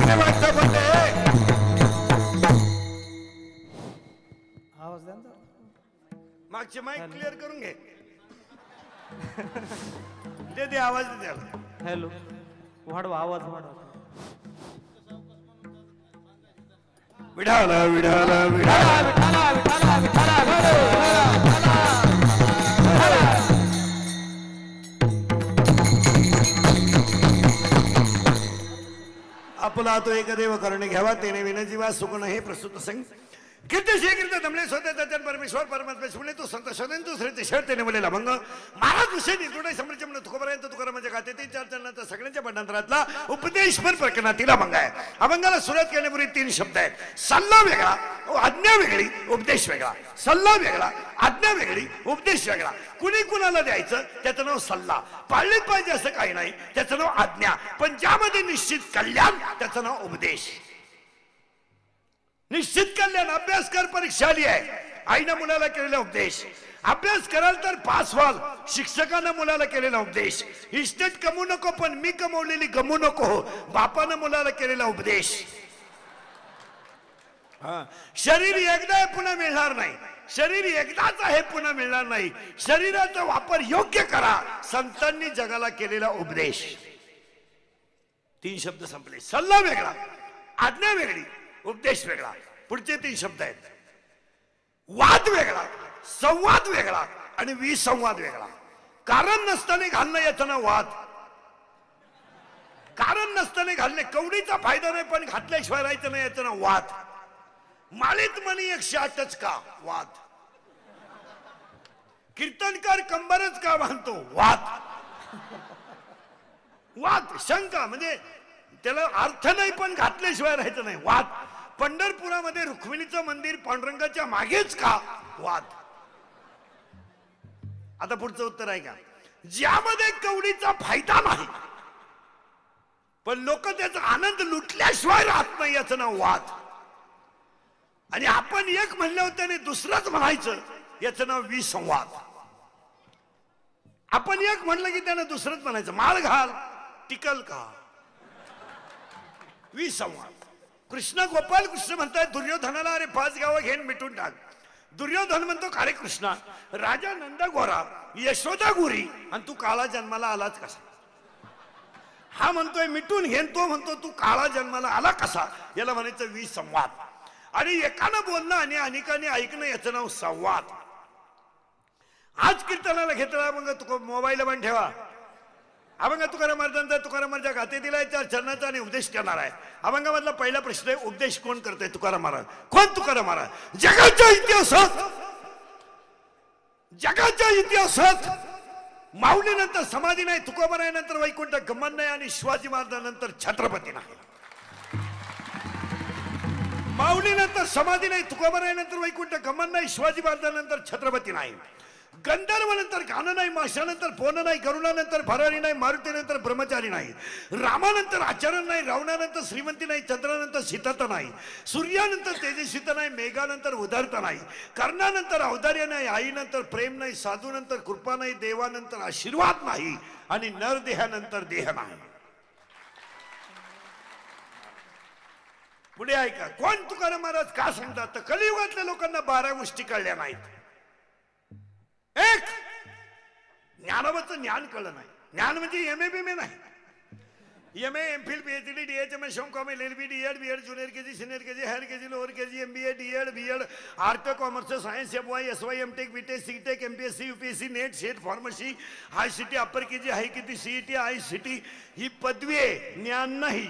मागणे मागचं बोलते आवाज द्या ना. मागचे माईक क्लिअर करून घे. दे आवाज दे त्याला. हॅलो, वाढवा आवाज वाढवा. विठाला विठाला विठाला विठाला विठाला विठाला आपला तो एकदेव करणे घ्यावा तेने विनजीवा सुगुण हे प्रस्तुत संग कीर्ती शीघ्र दमले स्वतः जन परमेश्वर परमात्मा सुने तो संत शोधन तो श्रेष्ठ शर्तेने बोलेला मग महाराज विषयी जोडे समृद्ध म्हणून तुकोपर्यंत तुकारामाच्या गाते तीन चार चरणाचा सगळ्यांच्या बंडांतरातला उपदेशपर प्रकरणातील अभंग आहे. अभंगाला सुरुवात करण्यापूर्वी तीन शब्द आहेत. सल्ला वेगळा, आज्ञा वेगळी, उपदेश वेगळा. सल्ला वेगळा, आज्ञा वेगळी, उपदेश वेगळा. कुणी कुणाला द्यायचं त्याचं नाव सल्ला. पाळलीच पाहिजे असं काही नाही, त्याचं नाव आज्ञा. पण ज्यामध्ये निश्चित कल्याण त्याचं नाव उपदेश. निश्चित कल्याण अभ्यास कर परीक्षा आली आहे. आईनं मुलाला केलेला उपदेश. अभ्यास कराल तर पास व्हाल. शिक्षकानं मुलाला केलेला उपदेश. इस्टेट कमवू नको पण मी कमवलेली गमू नको हो, बापानं मुलाला केलेला उपदेश. शरीर एकदा आहे पुन्हा मिळणार नाही. शरीर एकदाच आहे पुन्हा मिळणार नाही. शरीराचा वापर योग्य करा, संतांनी जगाला केलेला उपदेश. तीन शब्द संपले. सल्ला वेगळा, आज्ञा वेगळी, उपदेश वेगळा. पुढचे तीन शब्द आहेत. वाद वेगळा, संवाद वेगळा आणि विसंवाद वेगळा. कारण नसताना घालणं याचं नाव वाद. कारण नसताना घालणे कवडीचा फायदा नाही पण घातल्याशिवाय राहायचं नाही याचं नाव वाद. माळीत मनी 108च का वाद. कीर्तनकार कंबरच का बांधतो वाद. वाद शंका म्हणजे त्याला अर्थ नाही पण घातल्याशिवाय राहायचं नाही वाद. पंढरपुरामध्ये रुक्मिणीचं मंदिर पांडुरंगाच्या मागेच का वाद. आता पुढचं उत्तर आहे का. ज्यामध्ये कवडीचा फायदा नाही पण लोक त्याचा आनंद लुटल्याशिवाय राहत नाही याचं नाव वाद. आणि आपण एक म्हणल्यावर त्याने दुसरंच म्हणायचं याचं नाव विसंवाद. आपण एक म्हणलं की त्याने दुसरंच म्हणायचं. माळ घाल टिकल का विसंवाद. कृष्ण गोपाल कृष्ण म्हणताय दुर्योधनाला अरे 5 गावं घेऊन मिटून टाक. दुर्योधन म्हणतो अरे कृष्णा राजा नंदा गोरा यशोदा गोरी आणि तू काळा जन्माला आलाच कसा. हा म्हणतोय मिटून घेन, तो म्हणतो तू काळा जन्माला आला कसा. याला म्हणायचं विसंवाद. आणि एकानं बोलणं आणि अनेकाने ऐकणं याचं नाव संवाद. आज कीर्तनाला घेतला मग तू मोबाईल पण ठेवा. अभंग तुकाराम महाराजांचा तुकाराम महाराजा गाते दिलाय 4 चरणाचा आणि उपदेश करणार आहे. अभंगामधला पहिला प्रश्न आहे उपदेश कोण करतोय. तुकाराम महाराज. कोण तुकाराम महाराज. जगाच्या इतिहासात माऊलीनंतर समाधी नाही, तुकोबारायानंतर वैकुंठ गमन नाही आणि शिवाजी महाराजांनंतर छत्रपती नाही. माऊलीनंतर समाधी नाही, तुकोबारायानंतर वैकुंठ गमन नाही, शिवाजी महाराजांनंतर छत्रपती नाही. गंधर्वानंतर गाणं नाही, माशानंतर पोहणं नाही, गरुडानंतर भरारी नाही, मारुतीनंतर ब्रह्मचारी नाही, रामानंतर आचरण नाही, रावणानंतर श्रीमंती नाही, चंद्रानंतर शीतता नाही, सूर्यानंतर तेजस्विता नाही, मेघानंतर उदारता नाही, कर्णानंतर औदार्य नाही, आईनंतर प्रेम नाही, साधूनंतर कृपा नाही, देवानंतर आशीर्वाद नाही आणि नरदेहानंतर देह नाही. पुढे ऐका कोण तुकाराम महाराज का सांगतात. तर कलियुगातल्या लोकांना 12 गोष्टी कळल्या नाहीत. एक ज्ञानावरचं ज्ञान कळलं नाही. ज्ञान म्हणजे MA BA नाही. MA MPhil PhD DHM MCom LLB DEd BEd junior KG senior KG higher KG lower KG MBA DEd BEd art commerce science FY SY MTech BTech CTech MPSC UPSC net set pharmacy ICT upper KG hi किती CET ICT ही पदवी आहे, ज्ञान नाही.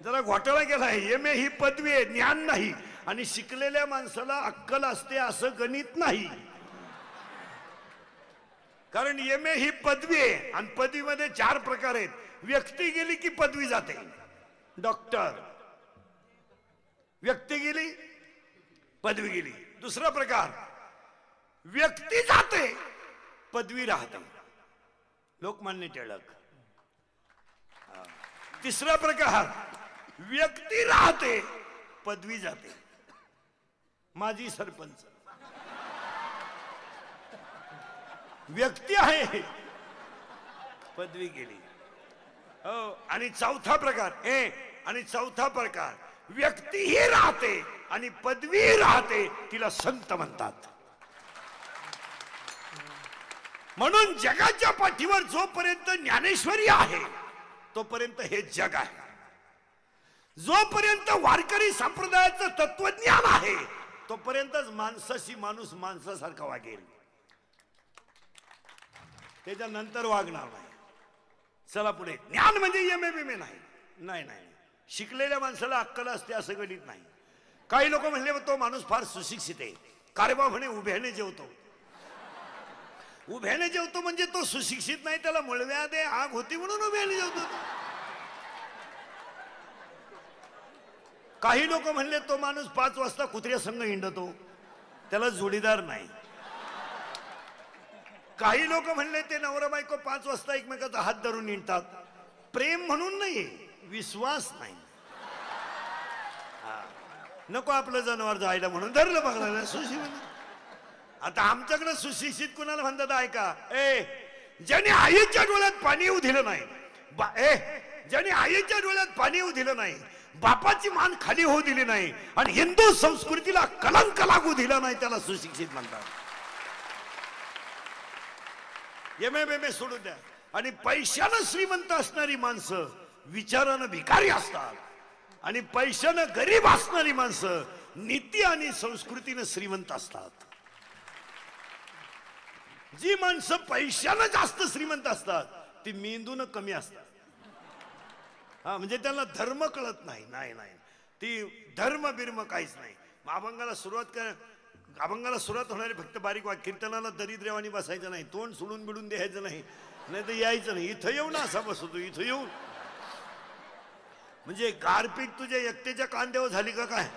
जरा घोटाळा केलाय. MA ही पदवी आहे, ज्ञान नाही. आणि शिकलेल्या माणसाला अक्कल असते असं गणित नाही. कारण MA ही पदवी आहे आणि पदवीमध्ये 4 प्रकार आहेत. व्यक्ती गेली की पदवी जाते, डॉक्टर. व्यक्ती गेली पदवी गेली. दुसरा प्रकार व्यक्ती जाते पदवी राहते, लोकमान्य टिळक. तिसरा प्रकार व्यक्ती राहते पदवी जाते, माजी सरपंच. व्यक्ती आहे पदवी गेली. हो. आणि चौथा प्रकार आणि चौथा प्रकार, व्यक्तीही राहते आणि पदवी राहते, तिला संत म्हणतात. म्हणून जगाच्या पाठीवर जोपर्यंत ज्ञानेश्वरी आहे तोपर्यंत हे जग आहे. जोपर्यंत वारकरी संप्रदायाचं तत्वज्ञान आहे तोपर्यंतच माणसाशी माणूस माणसासारखा वागेल, त्याच्यानंतर वागणार नाही. चला पुढे. ज्ञान म्हणजे एम.ए. नाही, नाही नाही. शिकलेल्या माणसाला अक्कल असते असं गणित नाही. काही लोक म्हणले तो माणूस फार सुशिक्षित आहे, कारबा म्हणे उभ्याने जेवतो. उभ्याने जेवतो म्हणजे तो सुशिक्षित नाही, त्याला मुळव्या दे आग होती म्हणून उभ्याने जेवतो. काही लोक म्हणले तो माणूस 5 वाजता कुत्र्या संघ हिंडतो, त्याला जोडीदार नाही. काही लोक म्हणले ते नवरा बायको 5 वाजता एकमेकाचा हात धरून हिंडतात. प्रेम म्हणून नाही, विश्वास नाही. नको आपलं जनावर जायला म्हणून धरलं बघला सुशिक्षित. आता आमच्याकडे सुशिक्षित कुणाला म्हणतात ऐका, ज्याने आईच्या डोळ्यात पाणी येऊ दिलं नाही, ज्याने आईच्या डोळ्यात पाणी येऊ दिलं नाही, बापाची मान खाली होऊ दिली नाही आणि हिंदू संस्कृतीला कलंक लागू दिला नाही, त्याला सुशिक्षित म्हणतात. एम.ए. सोडून द्या. आणि पैशानं श्रीमंत असणारी माणसं विचारानं भिकारी असतात आणि पैशानं गरीब असणारी माणसं नीती आणि संस्कृतीनं श्रीमंत असतात. जी माणसं पैशानं जास्त श्रीमंत असतात ती मेंदूनं कमी असतात. म्हणजे त्यांना धर्म कळत नाही. नाही नाही, ती धर्म बिर्म काहीच नाही. अभंगाला सुरुवात होणारी फक्त बारीक वाक्य. कीर्तनाला दरिद्र्यावानी बसायचं नाही, तोंड सोडून बिडून द्यायचं नाही, नाही तर यायचं नाही. इथं येऊ ना असा बसतो, इथं येऊन म्हणजे गारपीट तुझ्या एकट्याच्या कांद्यावर झाली का काय.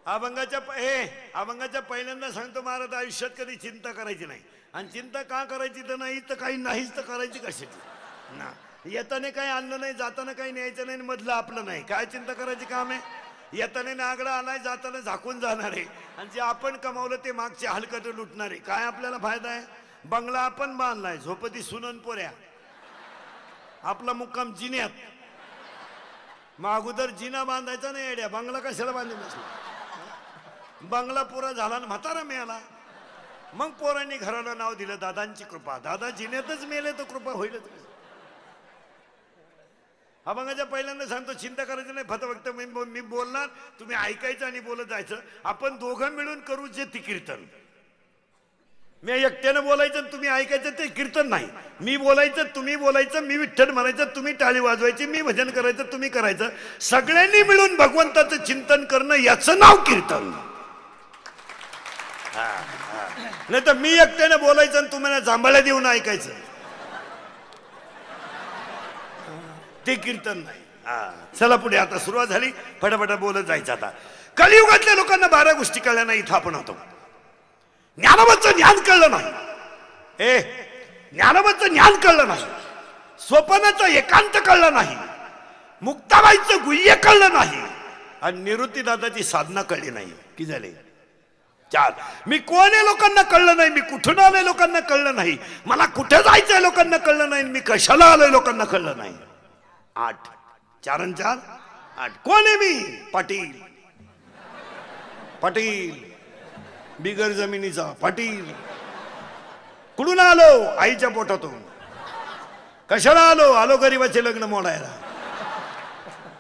अभंगाच्या पहिल्यांदा सांगतो, महाराज आयुष्यात कधी चिंता करायची नाही. आणि चिंता का करायची तर नाही तर काही नाहीच तर करायची कशाची ना. येताना काही आणलं नाही, जाताना काही न्यायचं नाही, मधलं आपलं नाही, काय चिंता करायची काम आहे. येताना नागडा आलाय, जाताना झाकून जाणार आहे. आणि जे आपण कमावलं ते मागचे हलकट लुटणार आहे. काय आपल्याला फायदा आहे. बंगला आपण बांधलाय, झोपती सुनन पोऱ्या, आपला मुक्काम जिन्यात. मग अगोदर जिना बांधायचा नाही येड्या, बंगला कशाला बांधायचा. बंगला पुरा झाला ना म्हातारा मिळाला, मग पोरांनी घराला नाव दिलं दादांची कृपा. दादा जिन्यातच मेले तर कृपा होईलच. अभंगाच्या पहिल्यांदा सांगतो, चिंता करायची नाही. फक्त मी बोलणार, तुम्ही ऐकायचं आणि बोलत जायचं. आपण दोघं मिळून करू जे ती कीर्तन. मी एकट्यानं बोलायचं तुम्ही ऐकायचं ते कीर्तन नाही. मी बोलायचं तुम्ही बोलायचं, मी विठ्ठल म्हणायचं तुम्ही टाळी वाजवायची, मी भजन करायचं तुम्ही करायचं. सगळ्यांनी मिळून भगवंताचं चिंतन करणं याचं नाव कीर्तन. नाही तर मी एकट्यानं बोलायचं आणि तुम्हाला जांभळ्या देऊन ऐकायचं, ते कीर्तन नाही. चला पुढे. आता सुरुवात झाली, फटाफटा बोलत जायचं. आता कलियुगातल्या लोकांना 12 गोष्टी कळल्या नाही. इथं आपण होतो. ज्ञानोबाचं ज्ञान कळलं नाही. ज्ञानोबाचं ज्ञान कळलं नाही. स्वप्नाचं एकांत कळलं नाही. मुक्ताबाईचं गुह्य कळलं नाही. आणि निवृत्तीदादाची साधना कळली नाही. की झाले 4. मी कोण आहे लोकांना कळलं नाही. मी कुठून आलोय लोकांना कळलं नाही. मला कुठे जायचंय लोकांना कळलं नाही. मी कशाला आलोय लोकांना कळलं नाही. 8. 4 आणि 4 8. कोण आहे मी. पाटील. पाटील बिगर जमिनीचा पाटील. कुठून आलो. आईच्या पोटातून. कशाला आलो. आलो गरीबाचे लग्न मोडायला.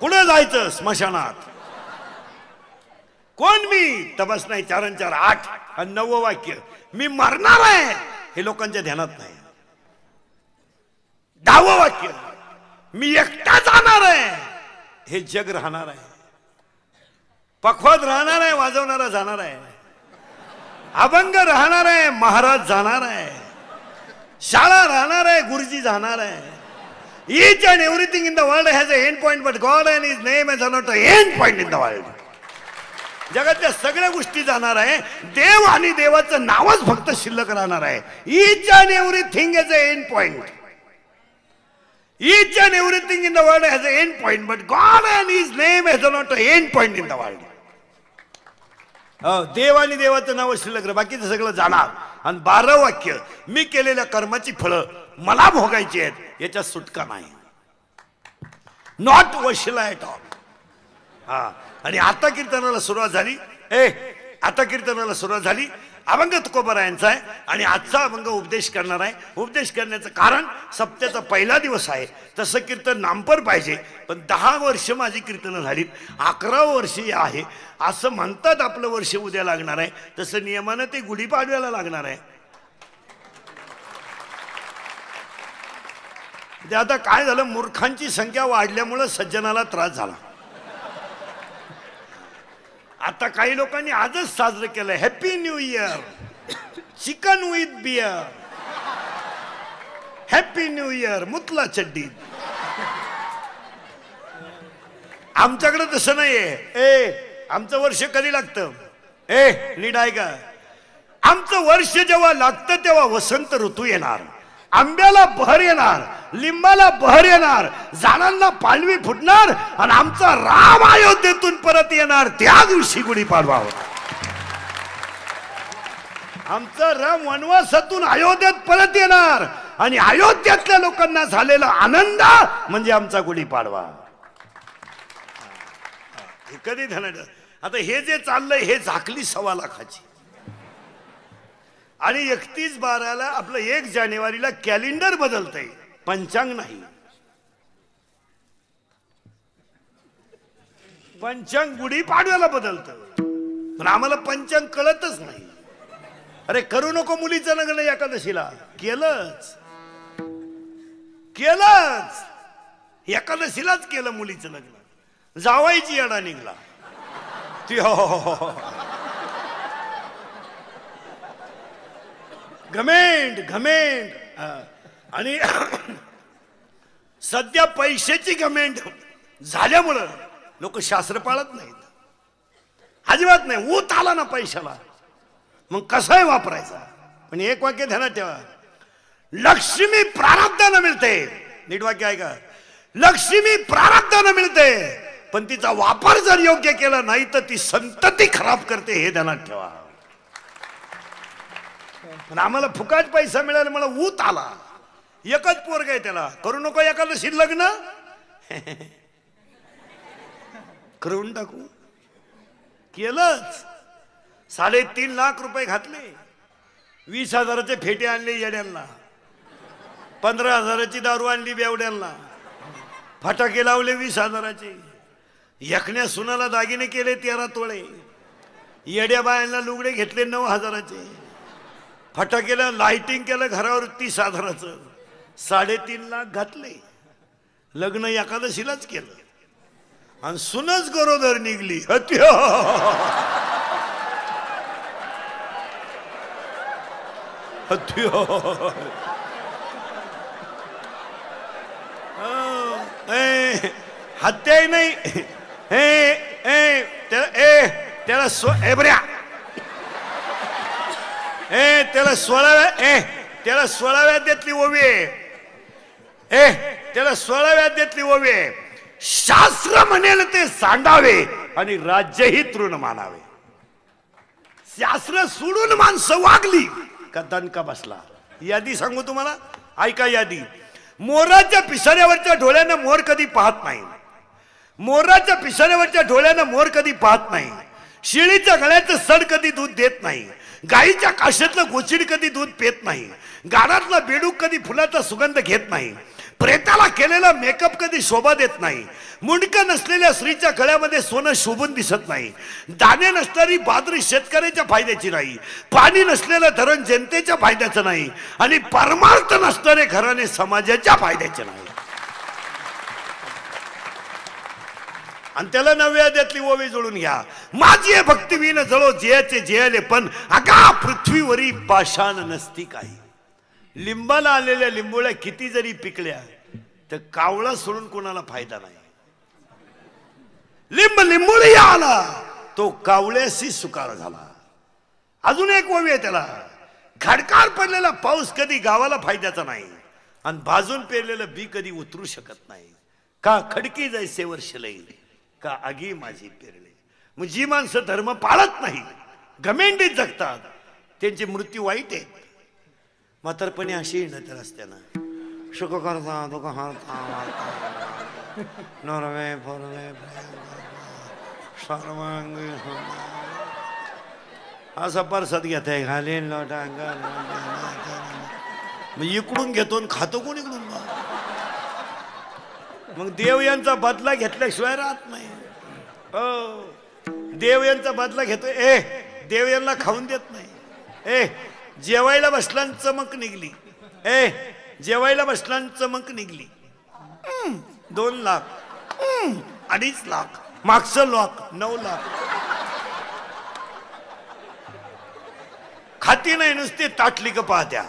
कुठे जायचं. स्मशानात. कोण मी. तबस नाही. 4 आणि 4 8. आणि 9वं वाक्य, मी मरणार आहे, हे लोकांच्या ध्यानात नाही. 10वं वाक्य, मी एकटा जाणार आहे, हे जग राहणार आहे. पखवाद राहणार आहे, वाजवणारा जाणार आहे. अभंग राहणार आहे, महाराज जाणार आहे. शाळा राहणार आहे, गुरुजी जाणार आहे. Each and everything in the world has an end point, but God and His name is not an end point in the world. जगातल्या सगळ्या गोष्टी जाणार आहे. देव आणि देवाचं नावच फक्त शिल्लक राहणार आहे. Each and everything has an end point. Each and everything in the world has an end point, but God and His name has not an end point in the world. देव आणि देवाचं नाव शिल्लक, बाकीचं सगळं जाणार. आणि 12 वाक्य, मी केलेल्या कर्माची फळं मला भोगायची आहेत, याच्या सुटका नाही. नॉट वशिला एट ऑल. हा, आणि आता कीर्तनाला सुरुवात झाली. आता कीर्तनाला सुरुवात झाली. अभंग तुकोबारायांचा आहे आणि आजचा अभंग उपदेश करणार आहे. उपदेश करण्याचं कारण सप्त्याचा पहिला दिवस आहे, तसं कीर्तन नामपर पाहिजे. पण 10 वर्ष माझी कीर्तनं झालीत, 11वं वर्ष आहे असं म्हणतात. आपलं वर्ष उद्या लागणार आहे, तसं नियमानं ते गुढीपाडव्याला लागणार आहे. आता काय झालं, मूर्खांची संख्या वाढल्यामुळं सज्जनाला त्रास झाला. आता काही लोकांनी आजच साजरं केलं happy new year, chicken with beer, happy new year मुतला चड्डी. आमच्याकडे तसं नाहीये. आमचं वर्ष कधी लागतं? नीट आहे का? आमचं वर्ष जेव्हा लागतं तेव्हा वसंत ऋतू येणार, आंब्याला बहर येणार, लिंबाला बहर येणार, झाडांना पालवी फुटणार आणि आमचा राम अयोध्येतून परत येणार. त्या दिवशी गुढीपाडवा होता. आमचा राम वनवासातून अयोध्येत परत येणार आणि अयोध्येतल्या लोकांना झालेला आनंद म्हणजे आमचा गुढीपाडवा. हे कधी धनाड. आता हे जे चाललंय हे झाकली 1.25 लाखाची. आणि 31/12 आपलं 1 जानेवारीला कॅलेंडर बदलतंय, पंचांग नाही. पंचांग गुढीपाडव्याला बदलतं, पण आम्हाला पंचांग कळतच नाही. अरे करू नको मुलीचं लग्न एकादशीला. केलंच एकादशीलाच केलं मुलीचं लग्न. जावायची येडा निघला ती. घमेंड आणि सध्या पैशाची घमेंड झाल्यामुळं लोक शास्त्र पाळत नाहीत, अजिबात नाही. ऊत आला ना पैशाला, मग कसाही वापरायचा. पण एक वाक्य ध्यानात ठेवा, लक्ष्मी प्रारब्धानं मिळते. नीट वाक्य आहे का? लक्ष्मी प्रारब्धानं मिळते, पण तिचा वापर जर योग्य केला नाही तर ती संतती खराब करते, हे ध्यानात ठेवा. पण आम्हाला फुकाट पैसा मिळाला, मला ऊत आला. एकच पोरग आहे त्याला, करू नको एकादशी लग्न. करून टाकू. केलंच. 3.5 लाख रुपये घातले, 20,000चे फेटे आणले येड्यांना, 15,000ची दारू आणली बेवड्यांना, फटाके लावले 20,000चे, एकण्या सुनाला दागिने केले 13 तोळे, येड्या बायांना लुगडे घेतले 9,000चे, फटाकेला लाइटिंग केलं घरावर 30,000चं, 3.5 लाख घातले. लग्न एकादशीलाच केलं आणि सुनच गरोदर निघली. हत्याही नाही. त्याला त्याला 16व्या देतली ओवी आहे. त्याला 16व्या देतली ओवी आहे. शास्त्र म्हणेल ते सांडावे आणि राज्यही तृण मानावे. शास्त्र सोडून माणसं वागली का दणका बसला. यादी सांगू तुम्हाला, ऐका यादी. मोराच्या पिसाऱ्यावरच्या डोळ्यानं मोर कधी पाहत नाही. मोराच्या पिसाऱ्यावरच्या डोळ्यानं मोर कधी पाहत नाही. शिळीच्या गळ्याचं सड कधी दूध देत नाही. गाईच्या काशेतलं गोचिड कधी दूध पेत नाही. गाडातला बेडूक कधी फुलाचा सुगंध घेत नाही. प्रेताला केलेला मेकअप कधी शोभा देत नाही. मुंडकं नसलेल्या स्त्रीच्या गळ्यामध्ये सोनं शोभून दिसत नाही. दाणे नसणारी बाजरी शेतकऱ्याच्या फायद्याची नाही. पाणी नसलेलं धरण जनतेच्या फायद्याचं नाही. आणि परमार्थ नसणारे घराणे समाजाच्या फायद्याचे नाही. आणि त्याला 9व्या अध्यायातली ओवी जोडून घ्या. माझी भक्ती विन जळो जयाचे जयाले, पण अगा पृथ्वीवरी पाषाण नसती काही. लिंबाला आलेल्या लिंबोळ्या किती जरी पिकल्या तर कावळा सोडून कोणाला फायदा नाही. लिंबोळी आला तो कावळ्याशी सुकार झाला. अजून एक ओवी आहे त्याला. खडकार पडलेला पाऊस कधी गावाला फायद्याचा नाही आणि भाजून पेरलेलं बी कधी उतरू शकत नाही. का खडकी जैसे वर्ष लई का आगी माझी पेरले. मग जी माणसं धर्म पाळत नाही, घमेंडीत जगतात, त्यांची मृत्यू वाईट आहे. म्हातारपणी अशी येणं तर रस्त्यानं सुख करता दुःख हरता नरवे फरवे सर्वांगी असा परसाद घेत आहे घालीन लोटा इकडून घेतो आणि खातो कोण इकडून. मग देव यांचा बदला घेतल्याशिवाय राहत नाही. देव यांचा बदला घेतोय. देव यांना खाऊन देत नाही. जेवायला बसला चमक निघली. जेवायला बसला चमक निघली. 2 लाख 2.5 लाख मागचं लाख 9 लाख. खाती नाही नुसते ताटली का पाहत्या.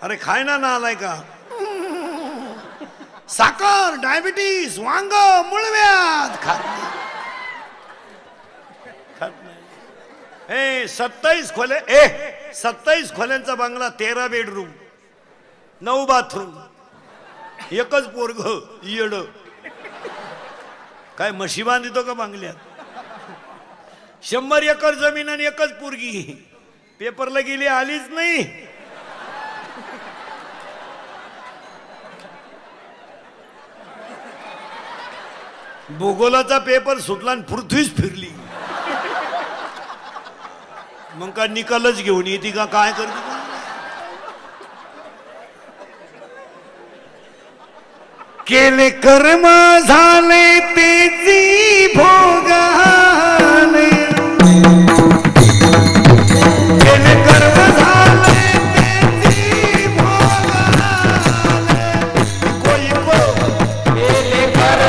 अरे खाय ना आलाय का. साखर डायबिटीस वांग मुळव्याध खात नाही. 27 खोल्या 27 खोल्यांचा बंगला 13 बेडरूम 9 बाथरूम एकच पोरग येड. काय म्हशी बांधितो का बंगल्यात. 100 एकर जमीन आणि एकच पोरगी. पेपरला गेली आलीच नाही. भूगोलाचा पेपर सुटला आणि पृथ्वीच फिरली. मग का निकालच घेऊन येते का काय करते का. केले कर्म झाले तेची भोगाले. केले कर्म झाले तेची भोगाले. कोई को केले कर्म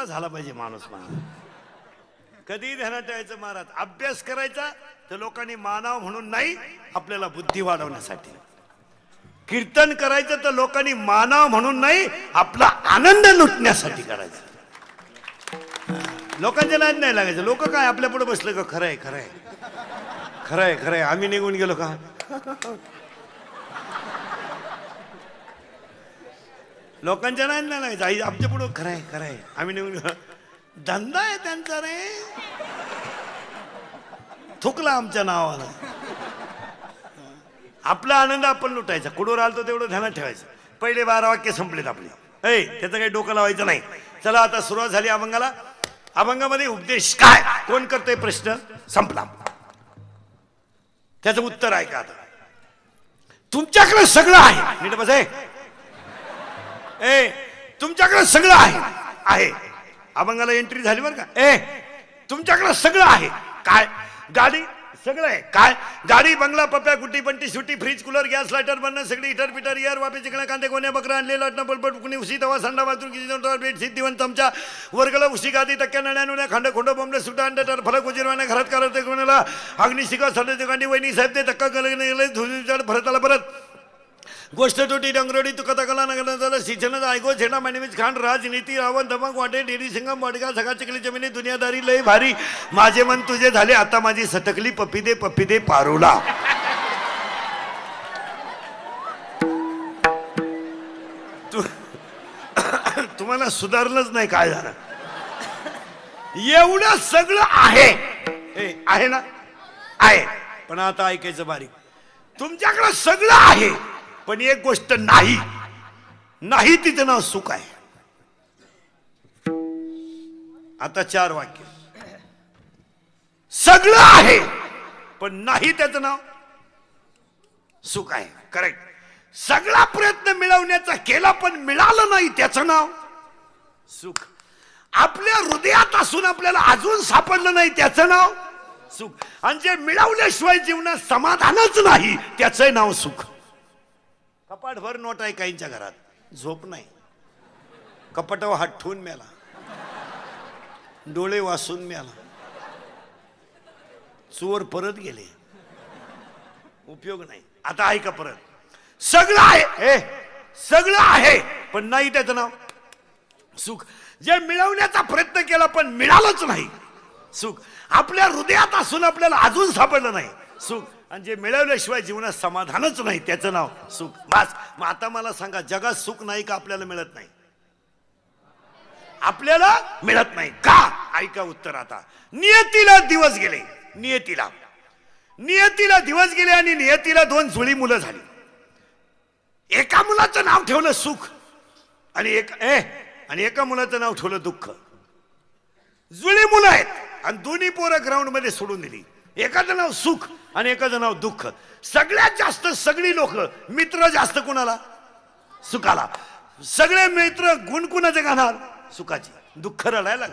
झाला पाहिजे माणूस. कधी ध्यानात ठेवायचं महाराज. अभ्यास करायचा तर लोकांनी मानावं म्हणून नाही, आपल्याला बुद्धी वाढवण्यासाठी. कीर्तन करायचं तर लोकांनी मानावं म्हणून नाही, आपला आनंद लुटण्यासाठी करायचं. लोकांच्या नाद नाही लागायचं. लोक काय आपल्या पुढे बसलं का खरंय खरंय खरंय खरंय आम्ही निघून गेलो का. लोकांच्या नाद नाही लागायचं. आई आमच्या पुढे खरंय खरंय आम्ही निघून गेलो. धंदा आहे त्यांचा रे. थुकला आमच्या नावानं. आपला आनंद आपण लुटायचा. कुडूर आलतो तेवढं ध्यानात ठेवायचं. पहिले 12 वाक्य संपलेत आपली. त्याचं काही डोकं लावायचं नाही. चला आता सुरुवात झाली अभंगाला. अभंगामध्ये उपदेश काय कोण करतोय प्रश्न संपला. त्याचं उत्तर आहे का आता. तुमच्याकडे सगळं आहे. नीट बस. तुमच्याकडे सगळं आहे. अभंगाला एंट्री झाली बरं का. तुमच्याकडे सगळं आहे. काय गाडी सगळं आहे. काय गाडी बंगला पप्प्या गुट्टी पंटी सुटी फ्रीज कूलर गॅस लायटर बनणं सगळी हिटर पिटर एअर वापे चिकण्या कांदे गोण्या बकरा आणले लाटणं पलपट कुणी उशी तवा संडा बाथरूम किती बेडशीट दिवण चमचा वर्गला उशी गादी तक्क्या नण्या नुण्या खांड खोंड बोंबले सुटा अंडे तर फलक उजिरवाने घरात करते कोणाला अग्निशिका सडे गांडी वहिनी साहेब ते धक्का गेले धुळीचाड भरत आला परत गोष्ट तुटी डंगरोडी तुका कला नगर झालं शिक्षण ऐको झेंडा मॅनेज खांड राजनीती रावण धमक वाटे डेरी सिंगम वाडगा सगळा चिकली जमिनी दुनियादारी लय भारी माझे मन तुझे झाले आता माझी सटकली पप्पी दे पारोला. तुम्हाला सुधारलंच नाही काय झालं. एवढं सगळं आहे ना. आहे पण आता ऐकायचं बारीक. तुमच्याकडे सगळं आहे पण एक गोष्ट नाही तिचं नाव सुख आहे. आता 4 वाक्य. सगळं आहे पण नाही त्याचं नाव सुख आहे. करेक्ट. सगळा प्रयत्न मिळवण्याचा केला पण मिळालं नाही त्याचं नाव सुख. आपल्या हृदयात असून आपल्याला अजून सापडलं नाही त्याचं नाव सुख. आणि जे मिळवल्याशिवाय जीवनात समाधानच नाही त्याचं नाव सुख. कपाटभर नोट आहे काहींच्या घरात. झोप नाही. कपाटावर हात ठेवून मेला. डोळे वासून मेला. चोर परत गेले. उपयोग नाही. आता ऐका परत. सगळं आहे पण नाही त्याचं नाव सुख. जे मिळवण्याचा प्रयत्न केला पण मिळालंच नाही सुख. आपल्या हृदयात असून आपल्याला अजून सापडलं नाही सुख. आणि जे मिळवल्याशिवाय जीवनात समाधानच नाही त्याचं नाव सुख. बस. मग आता मला सांगा जगात सुख नाही का आपल्याला मिळत नाही. आपल्याला मिळत नाही का. ऐका उत्तर आता. नियतीला दिवस गेले. नियतीला दिवस गेले आणि नियतीला 2 जुळी मुलं झाली. एका मुलाचं नाव ठेवलं सुख आणि एका मुलाचं नाव ठेवलं दुःख. जुळी मुलं आहेत आणि दोन्ही पोरं ग्राउंड मध्ये सोडून दिली. एकाचं नाव सुख आणि एकाचं नाव दुःख. सगळ्यात जास्त सगळी लोक मित्र जास्त कुणाला सुखाला. सगळे मित्र गुण कुणाचे घालणार सुखाची. दुःख रडायला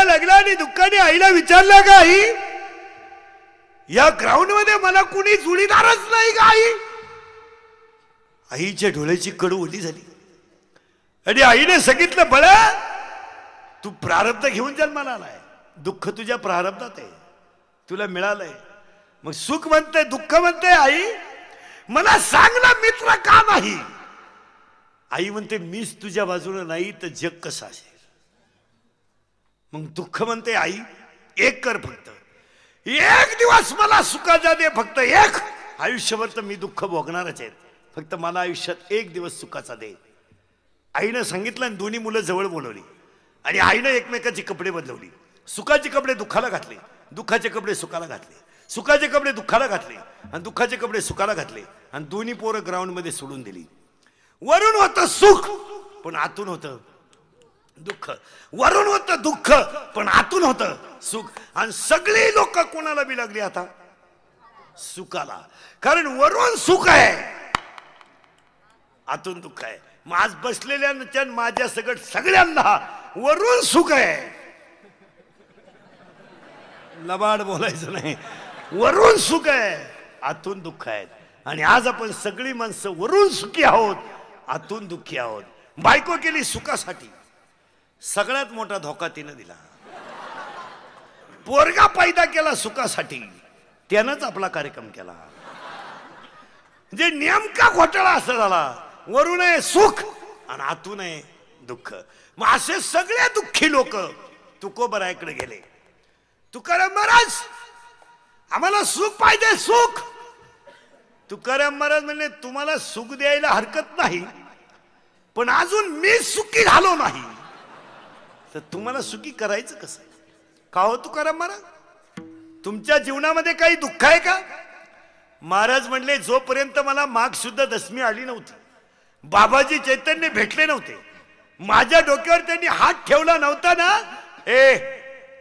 लागलं आणि दुःखाने आईला विचारलं का आई या ग्राउंड मध्ये मला कुणी जुळीदारच नाही का आई. आईच्या डोळ्याची कडू ओली झाली आणि आईने सांगितलं बळा तू प्रारब्ध घेऊन जन्माला आलाय. दुःख तुझ्या प्रारब्धात आहे. तुला मिळालंय. मग सुख म्हणते दुःख म्हणते आई मला सांग ना मित्र का नाही. आई म्हणते मीच तुझ्या बाजूला नाही तर जग कसं असेल. मग दुःख म्हणते आई एक कर फक्त. एक दिवस मला सुखाचा दे फक्त एक. आयुष्यभर तर मी दुःख भोगणारच आहे. फक्त मला आयुष्यात एक दिवस सुखाचा दे. आईनं सांगितलं आणि दोन्ही मुलं जवळ बोलवली आणि आईनं एकमेकाची कपडे बदलवली. सुखाचे कपडे दुःखाला घातले. दुःखाचे कपडे सुखाला घातले. सुखाचे कपडे दुःखाला घातले आणि दुःखाचे कपडे सुखाला घातले आणि दोन्ही पोरं ग्राउंड मध्ये सोडून दिली. वरून होतं सुख पण आतून होतं दुःख. वरून होतं दुःख पण आतून होतं सुख. आणि सगळी लोक कोणाला बी लागली आता सुखाला. कारण वरून सुख आहे आतून दुःख आहे. मग आज बसलेल्या माझ्या सगळ्यांना वरून सुख आहे. लबाड बोलायचं नाही. वरून सुख आहे आतून दुःख आहे. आणि आज आपण सगळी माणसं वरून सुखी आहोत आतून दुःखी आहोत. बायको केली सुखासाठी. सगळ्यात मोठा धोका तिनं दिला. पोरगा पैदा केला सुखासाठी. त्यानंच आपला कार्यक्रम केला. जे नेमका घोटाळा असा झाला. वरून आहे सुख आणि आतून आहे दुःख. मग असे सगळे दुःखी लोक तुकोबरायकडे गेले. तुकाराम महाराज आम्हाला सुख पाहिजे सुख. तुकाराम महाराज म्हणले तुम्हाला सुख द्यायला हरकत नाही पण अजून मी सुखी झालो नाही तर तुम्हाला सुखी करायचं कसं. का हो तुकाराम महाराज तुमच्या जीवनामध्ये काही दुःख आहे का? महाराज म्हणले जोपर्यंत मला माघ शुद्ध दशमी आली नव्हती, बाबाजी चैतन्य भेटले नव्हते, माझ्या डोक्यावर त्यांनी हात ठेवला नव्हता ना,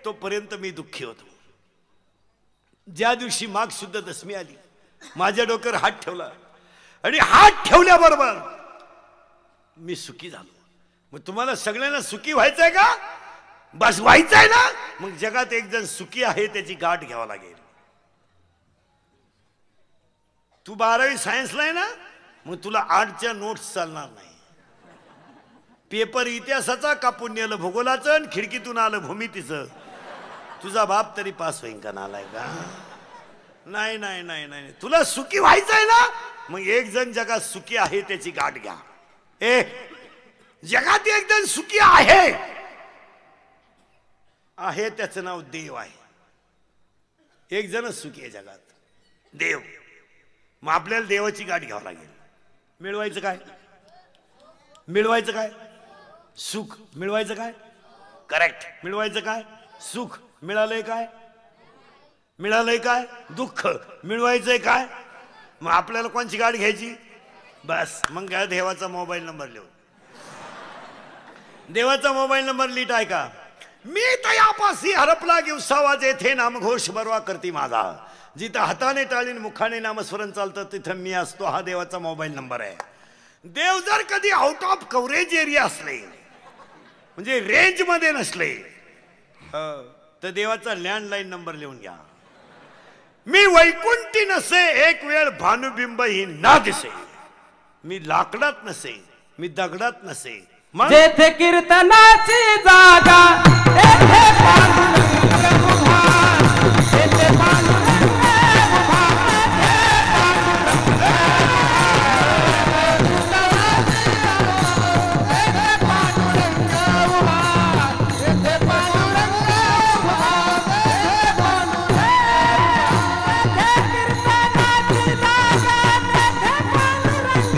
तोपर्यंत मी दुःखी होतो. ज्या दिवशी माघ शुद्ध दशमी आली, माझ्या डोक्यावर हात ठेवला आणि हात ठेवल्याबरोबर मी सुखी झालो. मग तुम्हाला सगळ्यांना सुखी व्हायचंय का? बस व्हायचंय ना, मग जगात एक जण सुखी आहे त्याची गाठ घ्यावा लागेल. तू 12वी सायन्सला आहे ना, मग तुला 8च्या नोट्स चालणार नाही. पेपर इतिहासाचा कापून नेलं भूगोलाचं आणि खिडकीतून आलं भूमितीचं. तुझा बाप तरी पास होईन का नालाय का? नाही नाही नाही नाही, तुला सुखी व्हायचंय ना, मग एक जण जगात सुखी आहे त्याची गाठ घ्या. जगात एक जण सुखी आहे त्याचं नाव देव आहे. एक जणच सुखी आहे जगात, देव. मग आपल्याला देवाची गाठ घ्यावं लागेल. मिळवायचं काय? मिळवायचं काय? सुख. मिळवायचं काय? करेक्ट. मिळवायचं काय? सुख. मिळालंय काय? मिळालंय काय? दुःख. मिळवायचंय काय? मग आपल्याला कोणची गाठ घ्यायची? बस मग काय, देवाचा मोबाईल नंबर लिहून. देवाचा मोबाईल नंबर लीट आहे का? मी तयापासी हरपला गिवसावा जेथे नामघोष बरवा करती माझा. जिथं हाताने टाळीन मुखाने नामस्मरण चालतं तिथं मी असतो. हा देवाचा मोबाईल नंबर आहे. देव जर कधी आउट ऑफ कव्हरेज एरिया असले, म्हणजे रेंज मध्ये नसले, तर देवाचा लँडलाईन नंबर लिहून घ्या. मी वैकुंठी नसे एक वेळ भानुबिंब ही ना दिसे. मी लाकडात नसे, मी दगडात नसे. जेथे कीर्तनाची जागा तेथे पांडुरंग उभा. तेथे पांडुरंग उभा. तेथे पांडुरंग उभा. तेथे पांडुरंग उभा. तेथे पांडुरंग. जेथे कीर्तनाची जागा तेथे पांडुरंग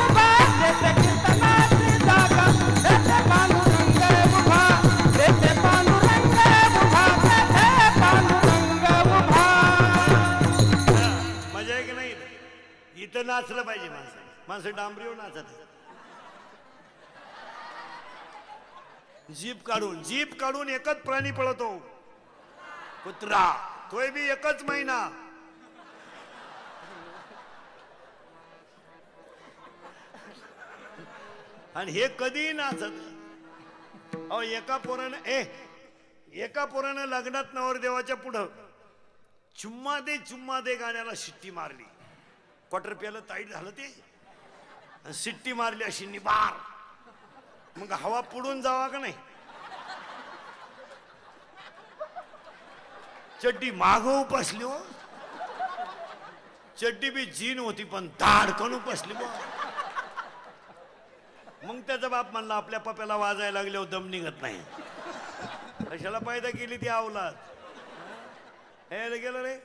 उभा. जेथे कीर्तनाची जागा तेथे पांडुरंग उभा. तेथे पांडुरंग उभा. तेथे पांडुरंग उभा. मजा आहे की नाही? इथं नाचलं पाहिजे. माणसं डांबरीवर नाचत. जीप काढून एकच प्राणी पळतो, कुत्रा. तोय बी एकच महिना. आणि हे कधी नाचत. अहो एका पोरानं लग्नात नवरदेवाच्या पुढं चुम्मा दे गाण्याला शिट्टी मारली. क्वार्टर प्याला ताईट झालं ते, शिट्टी मारली अशी निबार. मग हवा पुढून जावा का नाही? चड्डी माग उपसली हो. चड्डी बी जीन होती पण धाडकन उपसली. मग त्याचा बाप म्हणला आपल्या पप्याला वाजायला लागल्यावर दम निघत नाही, कशाला पैदा केली ती अवलाद. हे गेलं रे.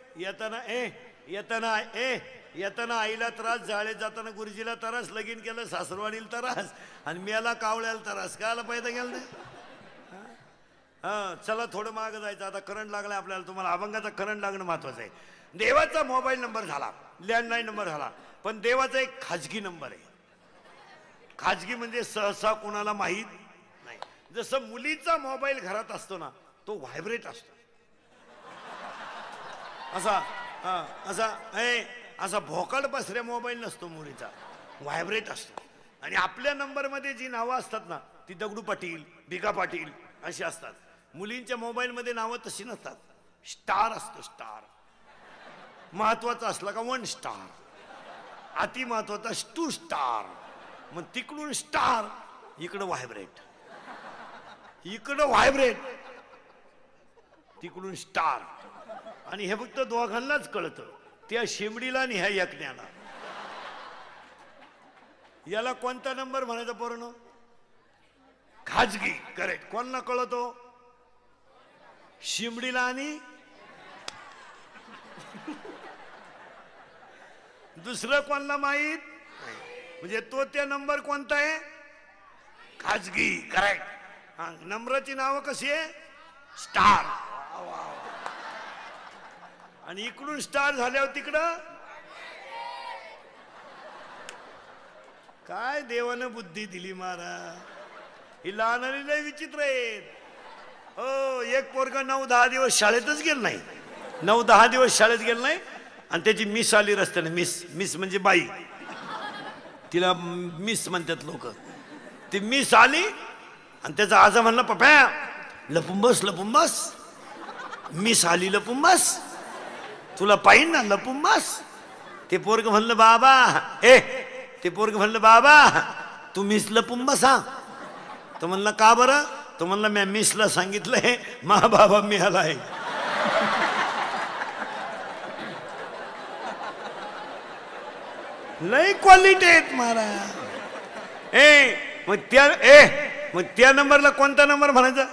येताना आईला त्रास, जाळे जाताना गुरुजीला त्रास, लगीन केलं सासरवाडीला त्रास, आणि मेला कावळ्याला त्रास. कायला पैदा गेला नाही? चला थोडं मागं जायचं. आता करंट लागलाय आपल्याला. तुम्हाला अभंगाचा करंट लागणं महत्वाचं आहे. देवाचा मोबाईल नंबर झाला, लँडलाईन नंबर झाला, पण देवाचा एक खाजगी नंबर आहे. खाजगी म्हणजे सहसा कोणाला माहीत नाही. जसं मुलीचा मोबाईल घरात असतो ना, तो व्हायब्रेट असतो. असा भोकाड बसऱ्या मोबाईल नसतो मुलीचा, व्हायब्रेट असतो. आणि आपल्या नंबर मध्ये जी नावं असतात ना, ती दगडू पाटील, भिका पाटील अशी असतात. मुलींच्या मोबाईल मध्ये नावं तशी नसतात. स्टार असतो. स्टार महत्वाचा असला का 1 स्टार, अति महत्वाचा 2 स्टार. मग तिकडून स्टार, इकडं व्हायब्रेट, इकडं व्हायब्रेट, तिकडून स्टार. आणि हे फक्त दोघांनाच कळतं, त्या शिमडीला आणि ह्या यज्ञाला. याला कोणता नंबर म्हणायचा पोरांनो? खाजगी. करेक्ट. कोणाला कळतो? शिमडीला आणि दुसरं कोणाला माहित? म्हणजे तो त्या नंबर कोणता आहे? खाजगी. करेक्ट. नंबराची नावं कशी आहे? स्टार. आणि इकडून स्टार झाल्यावर तिकडं काय देवानं बुद्धी दिली महाराज. ही लहान लय विचित्र आहेत. हो, एक पोरग 9-10 दिवस शाळेतच गेलं नाही, 9-10 दिवस शाळेत गेलं नाही आणि त्याची मिस आली रस्त्याने. मिस म्हणजे बाई, तिला मिस म्हणतात लोक. ती मिस आली आणि त्याचा आजा म्हणला पप्या लपून बस, मिस आली लपून बस, तुला पाहिन ना लपून बस. ते पोरग म्हणलं बाबा तू मिस लपून बसा. तो म्हणला का बरं? तो म्हणला मी मिसला सांगितलंय मा बाबा मी आलाय. लय क्वालिटी आहेत महाराज. मग त्या नंबरला कोणता नंबर म्हणायचा?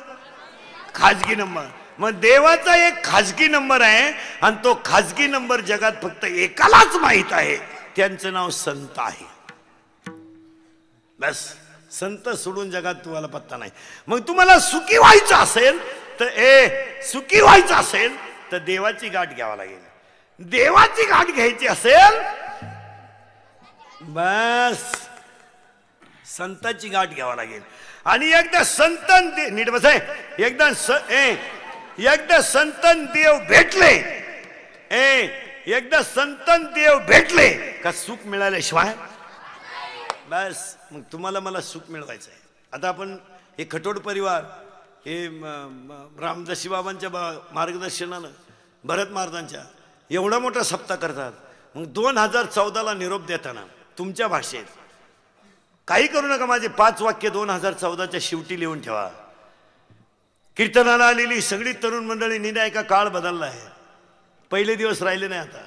खाजगी नंबर. मग देवाचा एक खाजगी नंबर आहे आणि तो खाजगी नंबर जगात फक्त एकालाच माहित आहे. त्यांचं नाव संत आहे. बस, संत सोडून जगात तुम्हाला पत्ता नाही. मग तुम्हाला सुखी व्हायचं असेल तर देवाची गाठ घ्यावा लागेल. देवाची गाठ घ्यायची असेल बस संताची गाठ घ्यावा लागेल. आणि एकदा संतन नीट बसाय, एकदा संतन देव भेटले का सुख मिळाल्याशिवाय बस. मग तुम्हाला मला सुख मिळवायचं आहे. आता आपण हे खटोड परिवार हे रामदासी बाबांच्या मार्गदर्शनानं भरत महाराजांच्या एवढा मोठा सप्ताह करतात. मग 2014ला निरोप देताना तुमच्या भाषेत काही करू नका. माझे 5 वाक्य 2014च्या शेवटी लिहून ठेवा. कीर्तनाला आलेली सगळी तरुण मंडळी निर्णय का काळ बदलला आहे. पहिले दिवस राहिले नाही. आता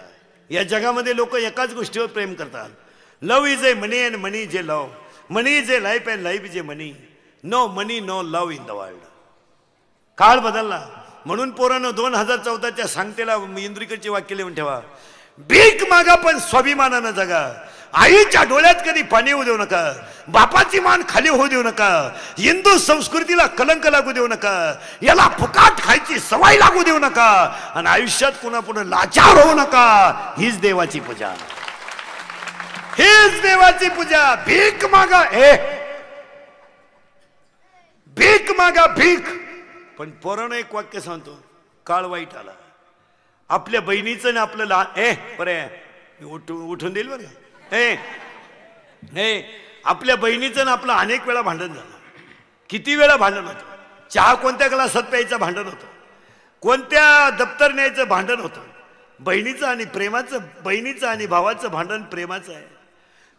या जगामध्ये लोक एकाच गोष्टीवर प्रेम करतात. Love is a money and money is a love. Money is a life and life is a money. No money no love in the world. काळ बदलला. म्हणून पोरानं 2014च्या सांगतेला इंद्रिकडचे वाक्य लिहून ठेवा. भीक मागा पण स्वाभिमानानं जगा. आईच्या डोळ्यात कधी पाणी होऊ देऊ नका. बापाची मान खाली होऊ देऊ नका. हिंदू संस्कृतीला कलंक लागू देऊ नका. याला फुकाट खायची सवय लागू देऊ नका. आणि आयुष्यात कुणापुढे लाचार होऊ नका. हीच देवाची पूजा, हीच देवाची पूजा. भीक मागा, भीक मागा भीक. पण पोरानं एक वाक्य सांगतो, काळ वाईट आला. आपल्या बहिणीचं ना आपलं लहान उठून देईल बरं. आपल्या बहिणीचं ना आपलं अनेक वेळा भांडण झालं. किती वेळा भांडण होतं. चहा कोणत्या ग्लासात प्यायचं भांडण होतं. कोणत्या दप्तर न्यायचं भांडण होतं. बहिणीचं आणि प्रेमाचं, बहिणीचं आणि भावाचं भांडण प्रेमाचं आहे.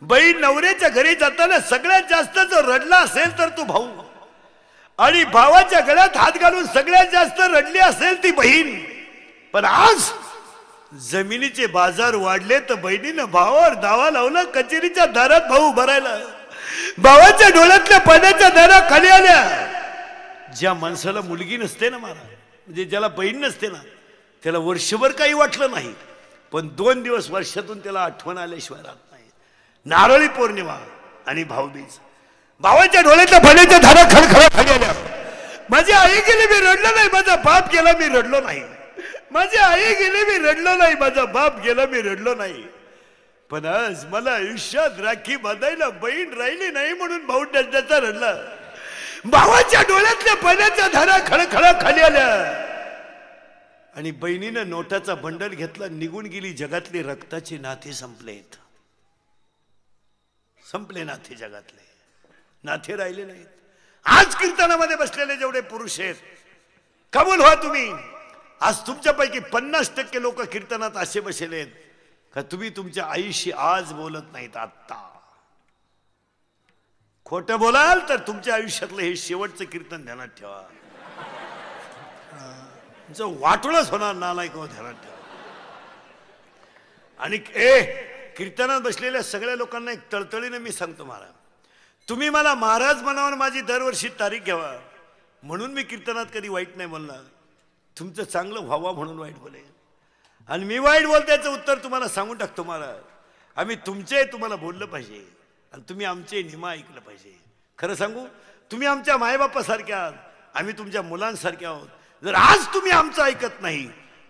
बहीण नवऱ्याच्या घरी जाताना सगळ्यात जास्त जर रडला असेल तर तो भाऊ, आणि भावाच्या गळ्यात हात घालून सगळ्यात जास्त रडली असेल ती बहीण. पण आज जमिनीचे बाजार वाढले तर बहिणीनं भावावर दावा लावला. कचेरीच्या दारात भाऊ भरायला. भावाच्या डोळ्यातल्या पाण्याच्या दारा खाली आल्या. ज्या माणसाला मुलगी नसते ना महाराज, म्हणजे ज्याला बहीण नसते ना, त्याला वर्षभर काही वाटलं नाही. पण 2 दिवस वर्षातून त्याला आठवण आल्याशिवाय राहत नाही. नारळी पौर्णिमा आणि भाऊबीज. भावाच्या डोळ्यातल्या पाण्याच्या धारा खळखळ खाली आल्या. माझी आई गेली मी रडलो नाही. माझा बाप गेला मी रडलो नाही. माझी आई गेली मी रडलो नाही. माझा बाप गेला मी रडलो नाही. पण आज मला आयुष्यात राखी बांधायला बहीण राहिली नाही म्हणून भाऊ डंडाचा रडला. भावाच्या डोळ्यातल्या पाण्याच्या धारा खळखळ खाली आल्या. आणि बहिणीनं नोटाचा बंडल घेतला, निघून गेली. जगातले रक्ताचे नाते संपलेत. संपले नाते, जगातले नाते राहिले नाहीत. आज कीर्तनामध्ये बसलेले जेवढे पुरुष आहेत, कबूल व्हा तुम्ही. आज तुमच्यापैकी 50% लोक कीर्तनात असे बसलेत का तुम्ही तुमच्या आईशी आज बोलत नाहीत. आत्ता खोटं बोलाल तर तुमच्या आयुष्यातलं हे शेवटचं कीर्तन ध्यानात ठेवा. तुमचं वाटोळच होणार नालायक हो, ध्यानात ठेवा. आणि कीर्तनात बसलेल्या सगळ्या लोकांना एक तळतळीने मी सांगतो, महाराज तुम्ही मला महाराज म्हणावून माझी दरवर्षी तारीख घ्यावा म्हणून मी कीर्तनात कधी वाईट नाही बोलणार. तुमचं चांगलं व्हावं म्हणून वाईट बोलेल. आणि मी वाईट बोलत्याचं उत्तर तुम्हाला सांगून टाकतो महाराज. आम्ही तुमचे तुम्हाला बोललं पाहिजे आणि तुम्ही आमचे निमा ऐकलं पाहिजे. खरं सांगू, तुम्ही आमच्या मायबापासारखे आहात, आम्ही तुमच्या मुलांसारखे आहोत. जर आज तुम्ही आमचं ऐकत नाही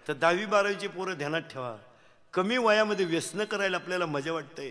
तर 10वी 12वीची पोरं ध्यानात ठेवा, कमी वयामध्ये व्यसन करायला आपल्याला मजा वाटते.